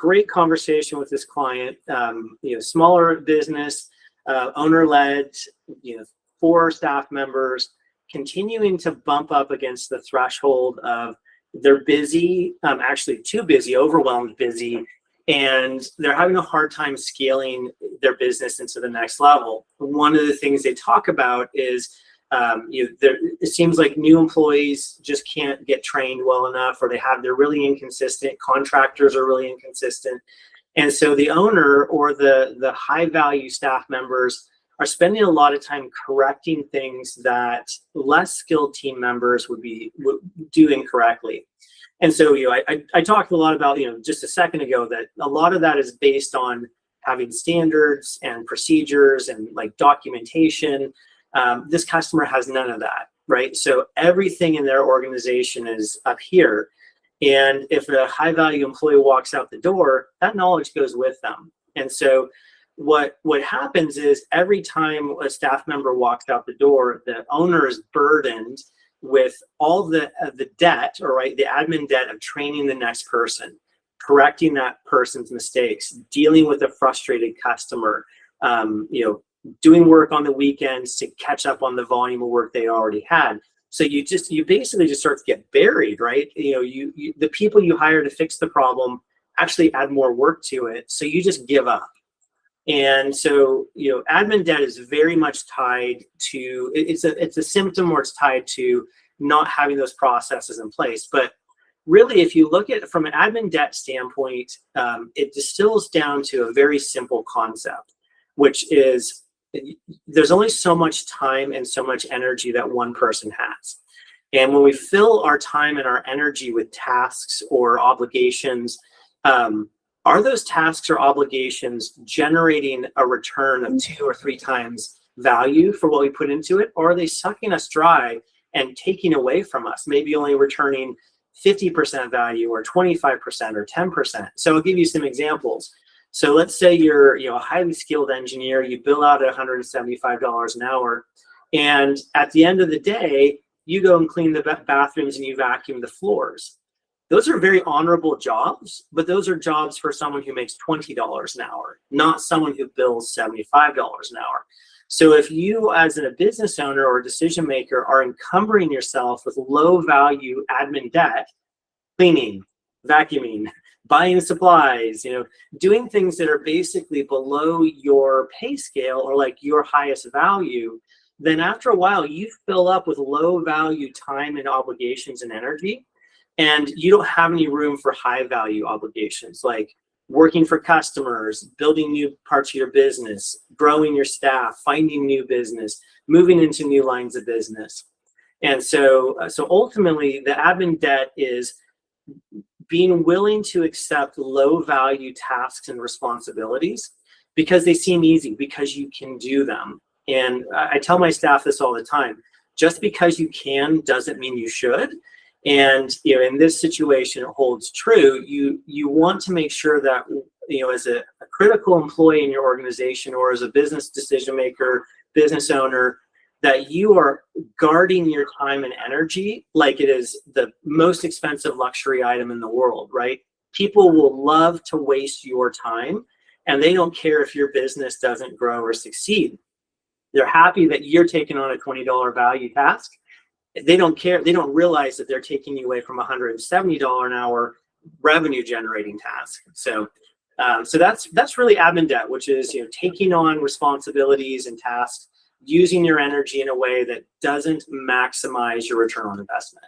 great conversation with this client, smaller business, owner-led, 4 staff members, continuing to bump up against the threshold of they're busy, actually too busy, overwhelmed busy, and they're having a hard time scaling their business into the next level. One of the things they talk about is it seems like new employees just can't get trained well enough, or they're really inconsistent. Contractors are really inconsistent. And so the owner or the high value staff members are spending a lot of time correcting things that less skilled team members would do incorrectly. And so, I talked a lot about, just a second ago, that a lot of that is based on having standards and procedures and like documentation. This customer has none of that, right? So everything in their organization is up here. And if a high value employee walks out the door, that knowledge goes with them. And so what happens is every time a staff member walks out the door, the owner is burdened with all the debt, or the admin debt of training the next person, correcting that person's mistakes, dealing with a frustrated customer, doing work on the weekends to catch up on the volume of work they already had. So you basically just start to get buried, right? The people you hire to fix the problem actually add more work to it, so you just give up. And so, admin debt is very much tied to, it's a symptom where it's tied to not having those processes in place. But really, if you look at it from an admin debt standpoint, it distills down to a very simple concept, which is there's only so much time and so much energy that one person has. And when we fill our time and our energy with tasks or obligations, are those tasks or obligations generating a return of 2 or 3 times value for what we put into it? Or are they sucking us dry and taking away from us, maybe only returning 50% value or 25% or 10%? So I'll give you some examples. So let's say you're a highly skilled engineer, you bill out at $175 an hour, and at the end of the day, you go and clean the bathrooms and you vacuum the floors. Those are very honorable jobs, but those are jobs for someone who makes $20 an hour, not someone who bills $75 an hour. So if you as a business owner or decision maker are encumbering yourself with low value admin debt, cleaning, vacuuming, buying supplies, doing things that are basically below your pay scale or like your highest value, then after a while you fill up with low value time and obligations and energy. And you don't have any room for high value obligations like working for customers, building new parts of your business, growing your staff, finding new business, moving into new lines of business. And so ultimately, the admin debt is being willing to accept low value tasks and responsibilities because they seem easy, because you can do them. And I tell my staff this all the time: just because you can doesn't mean you should. And in this situation, it holds true. You want to make sure that as a critical employee in your organization or as a business decision maker, business owner, that you are guarding your time and energy like it is the most expensive luxury item in the world, right? People will love to waste your time, and they don't care if your business doesn't grow or succeed. They're happy that you're taking on a $20 value task. They don't care. They don't realize that they're taking you away from a $170 an hour revenue generating task. So that's really admin debt, which is taking on responsibilities and tasks, using your energy in a way that doesn't maximize your return on investment.